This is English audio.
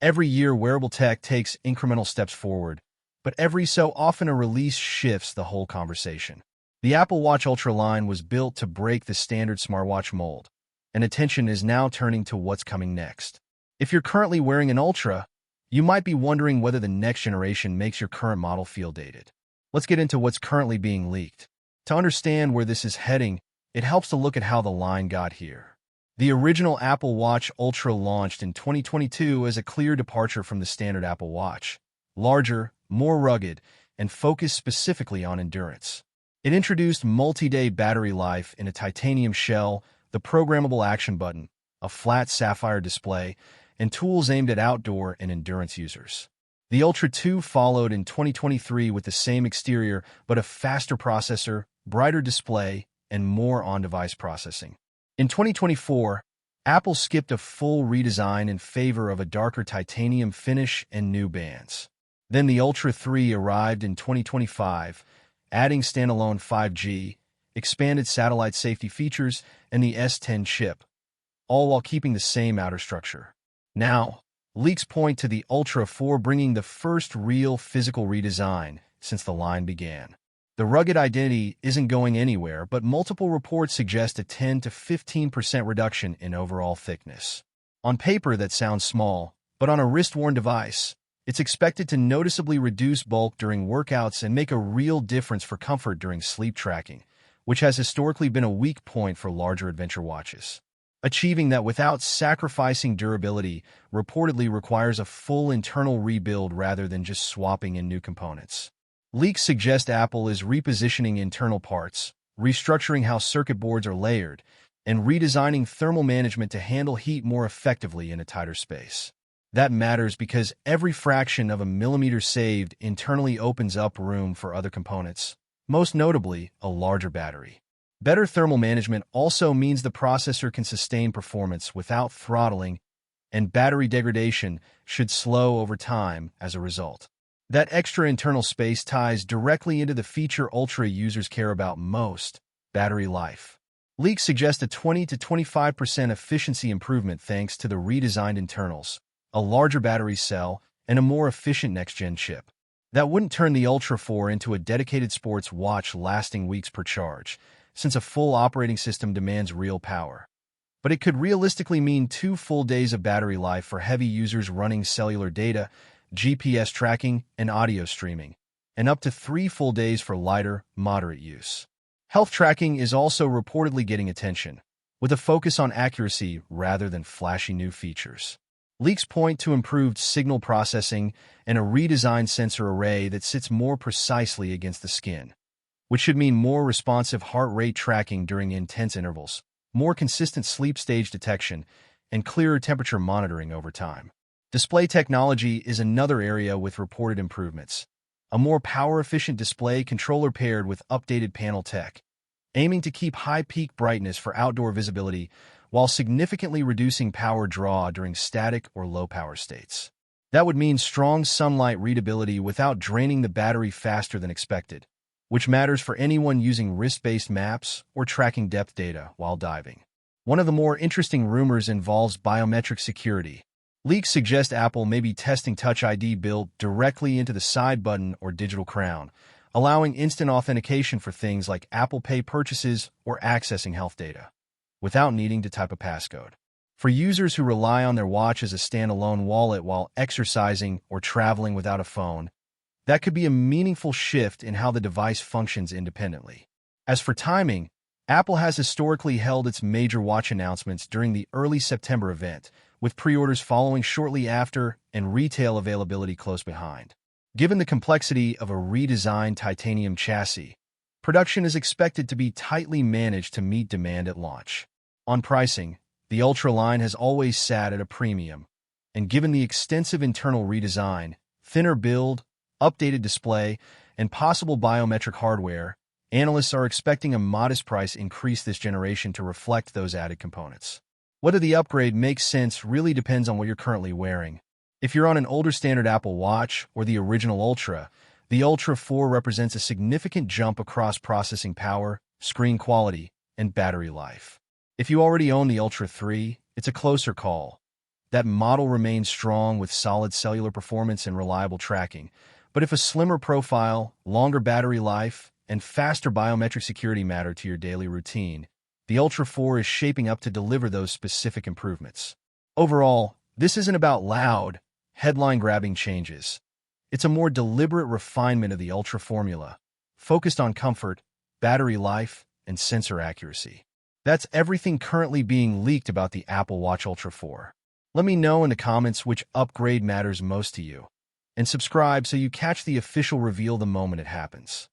Every year, wearable tech takes incremental steps forward, but every so often a release shifts the whole conversation. The Apple Watch Ultra line was built to break the standard smartwatch mold, and attention is now turning to what's coming next. If you're currently wearing an Ultra, you might be wondering whether the next generation makes your current model feel dated. Let's get into what's currently being leaked. To understand where this is heading, it helps to look at how the line got here. The original Apple Watch Ultra launched in 2022 as a clear departure from the standard Apple Watch. Larger, more rugged, and focused specifically on endurance. It introduced multi-day battery life in a titanium shell, the programmable action button, a flat sapphire display, and tools aimed at outdoor and endurance users. The Ultra 2 followed in 2023 with the same exterior but a faster processor, brighter display, and more on-device processing. In 2024, Apple skipped a full redesign in favor of a darker titanium finish and new bands. Then the Ultra 3 arrived in 2025, adding standalone 5G, expanded satellite safety features, and the S10 chip, all while keeping the same outer structure. Now, leaks point to the Ultra 4 bringing the first real physical redesign since the line began. The rugged identity isn't going anywhere, but multiple reports suggest a 10 to 15% reduction in overall thickness. On paper, that sounds small, but on a wrist-worn device, it's expected to noticeably reduce bulk during workouts and make a real difference for comfort during sleep tracking, which has historically been a weak point for larger adventure watches. Achieving that without sacrificing durability reportedly requires a full internal rebuild rather than just swapping in new components. Leaks suggest Apple is repositioning internal parts, restructuring how circuit boards are layered, and redesigning thermal management to handle heat more effectively in a tighter space. That matters because every fraction of a millimeter saved internally opens up room for other components, most notably a larger battery. Better thermal management also means the processor can sustain performance without throttling, and battery degradation should slow over time as a result. That extra internal space ties directly into the feature Ultra users care about most: battery life. Leaks suggest a 20 to 25% efficiency improvement thanks to the redesigned internals, a larger battery cell, and a more efficient next-gen chip. That wouldn't turn the Ultra 4 into a dedicated sports watch lasting weeks per charge, since a full operating system demands real power. But it could realistically mean 2 full days of battery life for heavy users running cellular data, GPS tracking, and audio streaming, and up to 3 full days for lighter, moderate use. Health tracking is also reportedly getting attention, with a focus on accuracy rather than flashy new features. Leaks point to improved signal processing and a redesigned sensor array that sits more precisely against the skin, which should mean more responsive heart rate tracking during intense intervals, more consistent sleep stage detection, and clearer temperature monitoring over time. Display technology is another area with reported improvements. A more power-efficient display controller paired with updated panel tech, aiming to keep high peak brightness for outdoor visibility while significantly reducing power draw during static or low-power states. That would mean strong sunlight readability without draining the battery faster than expected, which matters for anyone using wrist-based maps or tracking depth data while diving. One of the more interesting rumors involves biometric security. Leaks suggest Apple may be testing Touch ID built directly into the side button or digital crown, allowing instant authentication for things like Apple Pay purchases or accessing health data, without needing to type a passcode. For users who rely on their watch as a standalone wallet while exercising or traveling without a phone, that could be a meaningful shift in how the device functions independently. As for timing, Apple has historically held its major watch announcements during the early September event, with pre-orders following shortly after and retail availability close behind. Given the complexity of a redesigned titanium chassis, production is expected to be tightly managed to meet demand at launch. On pricing, the Ultra line has always sat at a premium, and given the extensive internal redesign, thinner build, updated display, and possible biometric hardware, analysts are expecting a modest price increase this generation to reflect those added components. Whether the upgrade makes sense really depends on what you're currently wearing. If you're on an older standard Apple Watch or the original Ultra, the Ultra 4 represents a significant jump across processing power, screen quality, and battery life. If you already own the Ultra 3, it's a closer call. That model remains strong with solid cellular performance and reliable tracking. But if a slimmer profile, longer battery life, and faster biometric security matter to your daily routine, the Ultra 4 is shaping up to deliver those specific improvements. Overall, this isn't about loud, headline-grabbing changes. It's a more deliberate refinement of the Ultra formula, focused on comfort, battery life, and sensor accuracy. That's everything currently being leaked about the Apple Watch Ultra 4. Let me know in the comments which upgrade matters most to you. And subscribe so you catch the official reveal the moment it happens.